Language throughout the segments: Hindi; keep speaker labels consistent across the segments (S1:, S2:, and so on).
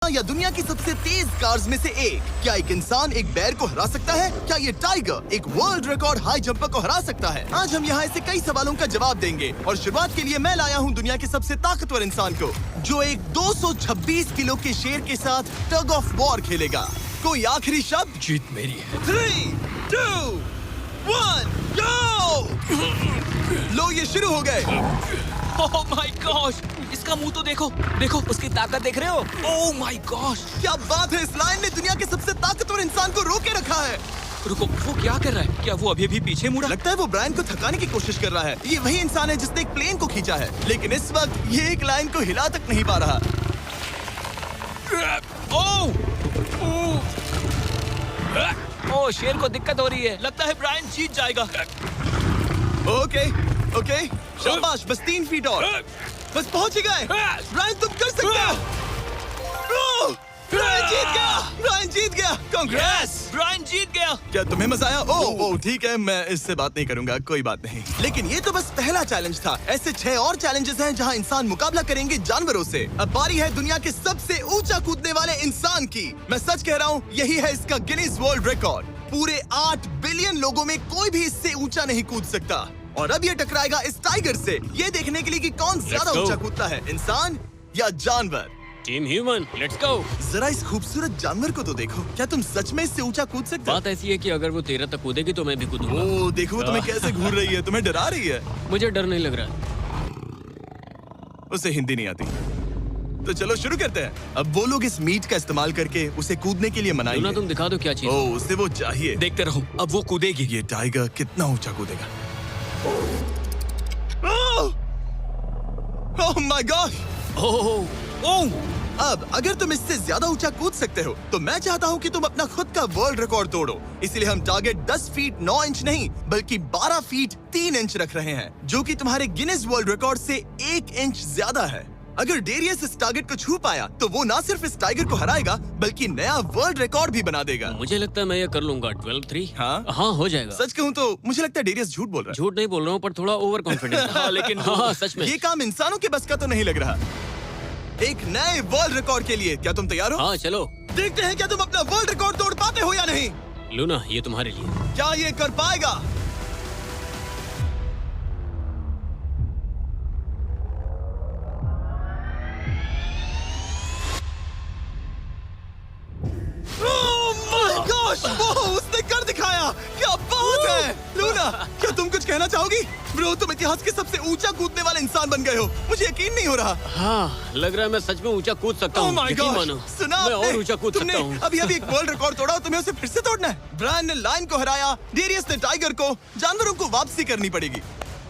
S1: या दुनिया की सबसे तेज कार्स में से एक? क्या एक इंसान एक बैर को हरा सकता है? क्या ये टाइगर एक वर्ल्ड रिकॉर्ड हाई जंपर को हरा सकता है? आज हम यहाँ ऐसे कई सवालों का जवाब देंगे और शुरुआत के लिए मैं लाया हूँ दुनिया के सबसे ताकतवर इंसान को, जो एक 226 किलो के शेर के साथ टग ऑफ वॉर खेलेगा। कोई आखिरी शब्द?
S2: जीत मेरी है।
S1: 3, 2, 1, go! लो ये शुरू हो गए।
S2: ओह माय गॉश, इसका मुंह तो देखो, देखो उसकी ताकत देख रहे हो? ओह माय गॉश,
S1: क्या बात है, इस लाइन ने दुनिया के सबसे ताकतवर इंसान को रोके रखा है।
S2: रुको, वो क्या कर रहा है? क्या वो अभी भी पीछे मुड़ा?
S1: लगता है वो ब्रायन को थकाने की कोशिश कर रहा है। ये वही इंसान है जिसने एक प्लेन को खींचा है, लेकिन इस वक्त ये एक लाइन को हिला तक नहीं पा रहा।
S2: ओह, शेर को दिक्कत हो रही है। लगता है ब्रायन जीत जाएगा।
S1: ओके, शाबाश, बस 3 फीट और। बस पहुंच ही गए। ब्रायन तुम कर सकते हो। ब्रायन जीत गया। ब्रायन जीत गया। कांग्रेस।
S2: ब्रायन जीत गया।
S1: क्या तुम्हें मजा आया? ओह ठीक है, मैं इससे बात नहीं करूंगा, कोई बात नहीं। लेकिन ये तो बस पहला चैलेंज था। ऐसे 6 और चैलेंजेस हैं जहां इंसान मुकाबला करेंगे जानवरों से। अब बारी है दुनिया के सबसे ऊंचा कूदने वाले इंसान की। मैं सच कह रहा हूँ, यही है इसका गिनीज वर्ल्ड रिकॉर्ड। पूरे 8 बिलियन लोगों में कोई भी इससे ऊंचा नहीं कूद सकता। और अब ये टकराएगा इस टाइगर से, ये देखने के लिए कि कौन ज्यादा ऊंचा कूदता है, इंसान या जानवर।
S2: Team human, let's go.
S1: जरा इस खूबसूरत जानवर को तो देखो। क्या तुम सच में इससे ऊंचा कूद सकते हो?
S2: बात ऐसी है कि अगर वो 13 तक कूदेगी तो मैं भी कूदूंगा।
S1: ओह देखो, तुम्हें कैसे घूर रही है, तुम्हें डरा रही है।
S2: मुझे डर नहीं लग रहा।
S1: उसे हिंदी नहीं आती, तो चलो शुरू करते हैं। अब वो लोग इस मीट का इस्तेमाल करके उसे कूदने के लिए मनाएंगे।
S2: तुम दिखा दो क्या चीज।
S1: ओह, उसे वो चाहिए।
S2: देखते रहो, अब वो कूदेगी।
S1: ये टाइगर कितना ऊंचा कूदेगा। Oh my God.
S2: ओह,
S1: अब अगर तुम इससे ज्यादा ऊंचा कूद सकते हो तो मैं चाहता हूँ कि तुम अपना खुद का वर्ल्ड रिकॉर्ड तोड़ो। इसलिए हम टारगेट 10 फीट 9 इंच नहीं बल्कि 12 फीट 3 इंच रख रहे हैं, जो कि तुम्हारे गिनीज वर्ल्ड रिकॉर्ड से 1 इंच ज्यादा है। अगर डेरियस इस टारगेट को छू पाया तो वो ना सिर्फ इस टाइगर को हराएगा बल्कि नया वर्ल्ड रिकॉर्ड भी बना देगा।
S2: मुझे लगता है मैं ये कर लूंगा। 12-3।
S1: हाँ
S2: हो जाएगा।
S1: सच कहूँ तो मुझे लगता है डेरियस झूठ बोल रहा है।
S2: झूठ नहीं बोल रहा हूँ, पर थोड़ा ओवर कॉन्फिडेंस। हाँ, लेकिन हाँ, सच में
S1: ये काम इंसानों के बस का तो नहीं लग रहा। एक नए वर्ल्ड रिकॉर्ड के लिए क्या तुम तैयार हो?
S2: हाँ चलो
S1: देखते हैं क्या तुम अपना वर्ल्ड रिकॉर्ड तोड़ पाते हो या नहीं।
S2: लूना, ये तुम्हारे लिए।
S1: क्या ये कर पाएगा? Oh my gosh! वो उसने कर दिखाया। क्या बात है लूना, क्या तुम कुछ कहना चाहोगी? ब्रो, तुम इतिहास के सबसे ऊंचा कूदने वाले इंसान बन गए हो। मुझे यकीन नहीं हो रहा।
S2: हाँ, लग रहा है मैं सच में ऊंचा कूद सकता हूँ। यकीन मानो,
S1: सुना
S2: मैं और ऊंचा कूद सकता हूँ।
S1: अभी एक वर्ल्ड रिकॉर्ड तोड़ा, तुम्हें उसे फिर से तोड़ना है। ब्रायन ने लायन को हराया, डेरियस ने टाइगर को। जानवरों को वापसी करनी पड़ेगी।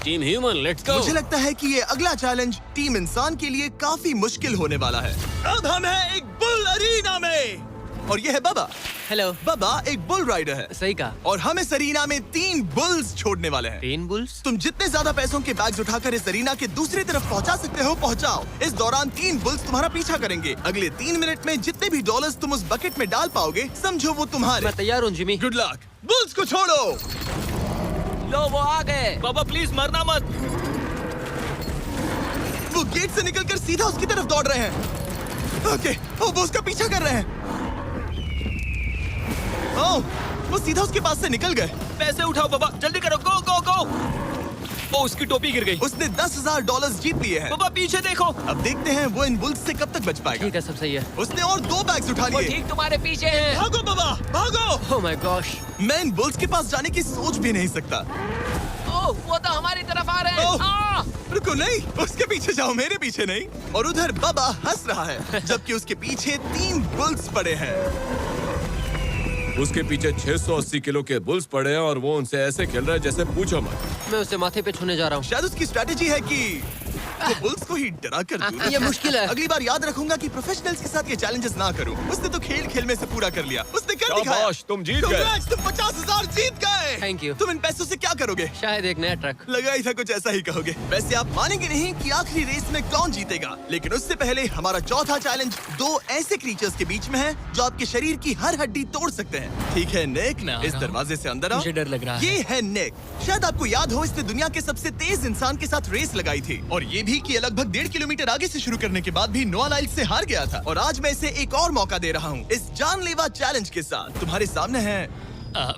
S2: Team human, let's go.
S1: मुझे लगता है कि ये अगला चैलेंज टीम इंसान के लिए काफी मुश्किल होने वाला है। अब हम हैं एक बुल अरीना में और ये है बाबा।
S3: हेलो।
S1: बाबा एक बुल राइडर है।
S3: सही कहा।
S1: और हम इस अरीना में 3 बुल्स छोड़ने वाले हैं।
S3: 3 बुल्स?
S1: तुम जितने ज्यादा पैसों के बैग्स उठाकर इस अरीना के दूसरी तरफ पहुंचा सकते हो पहुंचाओ। इस दौरान 3 बुल्स तुम्हारा पीछा करेंगे। अगले 3 मिनट में जितने भी डॉलर्स तुम उस बकेट में डाल पाओगे समझो वो तुम्हारे।
S3: मैं तैयार हूँ जिमी।
S1: Good luck. बुल्स को छोड़ो।
S3: लो वो आ गए।
S2: बाबा प्लीज मरना मत।
S1: वो गेट से निकलकर सीधा उसकी तरफ दौड़ रहे हैं। ओके, वो उसका पीछा कर रहे हैं। ओह, वो सीधा उसके पास से निकल गए।
S2: पैसे उठाओ बाबा, जल्दी करो, गो गो गो। ओ, उसकी टोपी गिर गई।
S1: उसने 10,000 डॉलर्स जीत लिए हैं।
S2: बाबा पीछे देखो।
S1: अब देखते हैं वो इन बुल्स से कब तक बच पाएगा।
S3: ठीक है, सब सही है।
S1: उसने और 2 बैग्स उठा
S3: वो
S1: लिए।
S3: ठीक तुम्हारे पीछे है।
S1: भागो बाबा, भागो।
S3: Oh my gosh.
S1: मैं इन बुल्स के पास जाने की सोच भी नहीं सकता।
S3: ओह, वो तो हमारी तरफ आ रहे
S1: ओह,
S3: हैं।
S1: रुको, नहीं, उसके पीछे जाओ, मेरे पीछे नहीं। और उधर बाबा हंस रहा है जबकि उसके पीछे 3 बुल्स पड़े हैं।
S4: उसके पीछे 680 किलो के बुल्स पड़े हैं और वो उनसे ऐसे खेल रहा है जैसे पूछो मत।
S3: मैं उसे माथे पे छूने जा रहा हूँ।
S1: शायद उसकी स्ट्रेटेजी है कि वो बुल्स को ही डरा कर दूं।
S3: ये मुश्किल है।
S1: अगली बार याद रखूंगा कि प्रोफेशनल्स के साथ ये चैलेंजेस ना करूं। उसने तो खेल खेल में से पूरा कर लिया। उसने कर दिखाया।
S4: शाबाश, तुम जीत गए।
S1: Congrats, तुम 50,000 जीत गए।
S3: Thank you।
S1: तुम इन पैसों से क्या करोगे?
S3: शायद एक नया ट्रक।
S1: लगा ही था कुछ ऐसा ही कहोगे। वैसे आप मानेंगे नहीं कि आखिरी रेस में कौन जीतेगा, लेकिन उससे पहले हमारा चौथा चैलेंज 2 ऐसे क्रीचर्स के बीच में है जो आपके शरीर की हर हड्डी तोड़ सकते हैं। ठीक है निक, इस दरवाजे से अंदर आओ।
S3: मुझे डर लग रहा है।
S1: ये है निक। शायद आपको याद हो, इसने दुनिया के सबसे तेज इंसान के साथ रेस लगाई थी और ये भी थी कि ये लगभग 1.5 किलोमीटर आगे से शुरू करने के बाद भी नोआ लाइल्स से हार गया था और आज मैं इसे एक और मौका दे रहा हूँ इस जानलेवा चैलेंज के साथ। तुम्हारे सामने है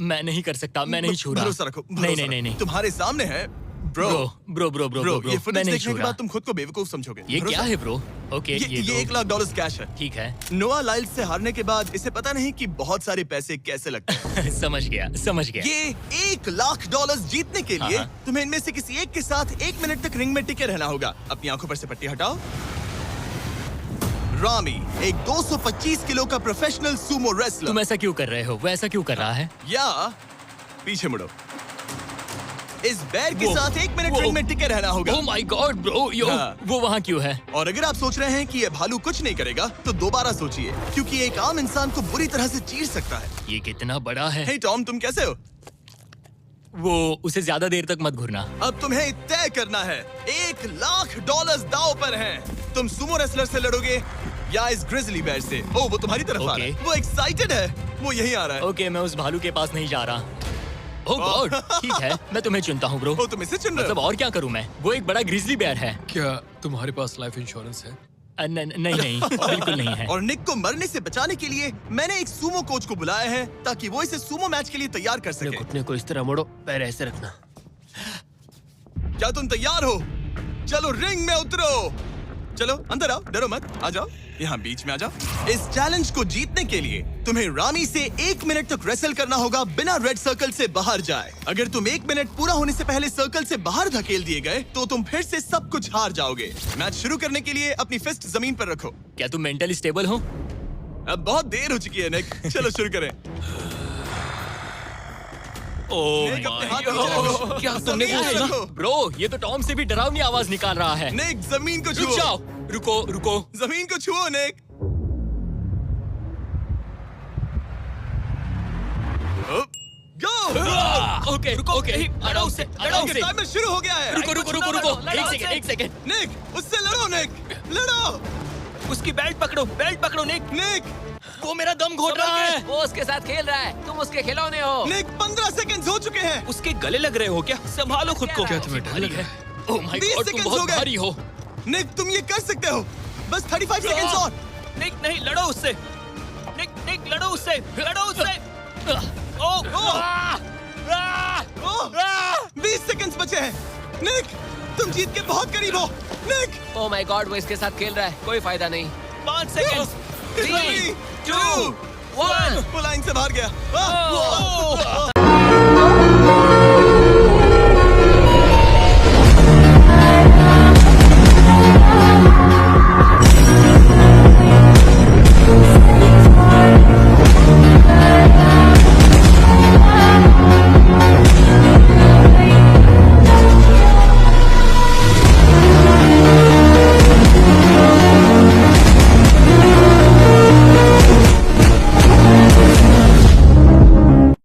S2: मैं नहीं कर सकता, मैं नहीं छू रहा।
S1: भरोसा रखो,
S2: नहीं नहीं नहीं नहीं।
S1: तुम्हारे सामने है bro.
S2: Bro bro bro bro
S1: ये
S2: मैं
S1: फुटेज
S2: नहीं
S1: देखने
S2: छू
S1: के
S2: रहा।
S1: बाद तुम खुद को बेवकूफ समझोगे।
S2: ये
S1: भरोसा-
S2: क्या है ब्रो? ओके
S1: ये
S2: तो-
S1: $1 लाख कैश है।
S2: ठीक है।
S1: नोआ लाइल्स से हारने के बाद इसे पता नहीं कि बहुत सारे पैसे कैसे लगते हैं।
S2: समझ गया समझ गया।
S1: ये $1 लाख जीतने के लिए
S2: हाँ।
S1: तुम्हें इनमें से किसी एक के साथ 1 मिनट तक रिंग में टिके रहना होगा। अपनी आंखों पर से पट्टी हटाओ। रामी एक 225 किलो का प्रोफेशनल सूमो रेसलर।
S2: तुम ऐसा क्यों कर रहे हो? वो ऐसा क्यों कर रहा है?
S1: या पीछे मुड़ो। इस बैर के
S2: वो-
S1: साथ 1 मिनट
S2: वो-
S1: रिंग में टिके रहना होगा।
S2: ओह माय गॉड ब्रो, यो
S1: हाँ।
S2: वो वहाँ क्यों है?
S1: और अगर आप सोच रहे हैं कि ये भालू कुछ नहीं करेगा तो दोबारा सोचिए, क्योंकि एक आम इंसान को बुरी तरह से चीर सकता है।
S2: ये कितना बड़ा है।
S1: हे टॉम, तुम कैसे हो?
S2: वो उसे ज्यादा देर तक मत घुरना।
S1: अब तुम्हें तय करना है। $1 लाख दांव पर हैं। तुम सुमो रेसलर से लड़ोगे या इस ग्रिजली बेयर से? ओह, वो तुम्हारी तरफ आ रहा है।
S2: ओके।
S1: वो एक्साइटेड है। वो यहीं आ रहा है।
S2: ओके, मैं उस भालू के पास नहीं जा रहा। ओह गॉड, ठीक है, मैं तुम्हें चुनता हूँ ब्रो।
S1: ओ, तुम इसे चुन रहे
S2: मतलब
S1: हो?
S2: और क्या करूँ मैं? वो एक बड़ा ग्रिजली बेयर है।
S5: क्या तुम्हारे पास लाइफ इंश्योरेंस है?
S2: नहीं नहीं, बिल्कुल नहीं है।
S1: और निक को मरने से बचाने के लिए मैंने एक सुमो कोच को बुलाया है ताकि वो इसे सुमो मैच के लिए तैयार कर
S3: अपने
S1: सके।
S3: घुटने को इस तरह मोड़ो, पैर ऐसे रखना।
S1: क्या तुम तैयार हो? चलो रिंग में उतरो। चलो अंदर आओ, डरो मत, आ जाओ, यहाँ बीच में आ जाओ। इस चैलेंज को जीतने के लिए तुम्हें रामी से 1 मिनट तक रेसल करना होगा बिना रेड सर्कल से बाहर जाए। अगर तुम 1 मिनट पूरा होने से पहले सर्कल से बाहर धकेल दिए गए तो तुम फिर से सब कुछ हार जाओगे। मैच शुरू करने के लिए अपनी फिस्ट जमीन पर रखो।
S2: क्या तुम मेंटली स्टेबल हो?
S1: अब बहुत देर हो चुकी है निक, चलो शुरू करें।
S2: ओह
S1: निक, अपने हाथ
S2: माय
S1: नीचे रखो।
S2: गॉड, क्या तुमने
S1: जमीन
S2: वो
S1: पे
S2: सुना?
S1: रखो।
S2: ब्रो, ये तो टॉम से भी डरावनी आवाज निकाल रहा है।
S1: निक, जमीन को
S2: रुक
S1: छुओ।
S2: जाओ, रुको रुको।
S1: जमीन को छुओ निक। गो।
S2: ओके ओके, आराम से आराम से।
S1: टाइमर शुरू हो गया है।
S2: रुको रुको रुको रुको, एक सेकंड।
S1: निक, उससे लड़ो निक, लड़ो।
S2: उसकी बेल्ट पकड़ो निक।
S1: निक,
S2: वो मेरा दम घोट रहा है।
S3: वो उसके साथ खेल रहा है, तुम उसके खिलौने हो।
S1: निक, 15 सेकंड्स हो चुके हैं।
S2: उसके गले लग रहे हो क्या? संभालो खुद को।
S3: क्या
S5: तुम्हें डर लग रहा है?
S2: ओह माय
S1: 20
S2: गॉड, तुम
S1: सेकंड्स
S2: बहुत
S1: हो गए।
S2: भारी हो।
S1: निक, तुम ये कर सकते हो। बस 35 सेकंड्स और।
S2: निक नहीं, लड़ो उससे। निक लड़ो उससे। ओह
S1: ओह, 20 सेकंड्स बचे हैं। निक, तुम जीत के बहुत करीब हो। निक,
S3: ओह माय गॉड, वो इसके साथ खेल रहा है, कोई फायदा नहीं।
S2: 5 सेकंड्स।
S1: 3, 2, 1। वो लाइन से बाहर गया।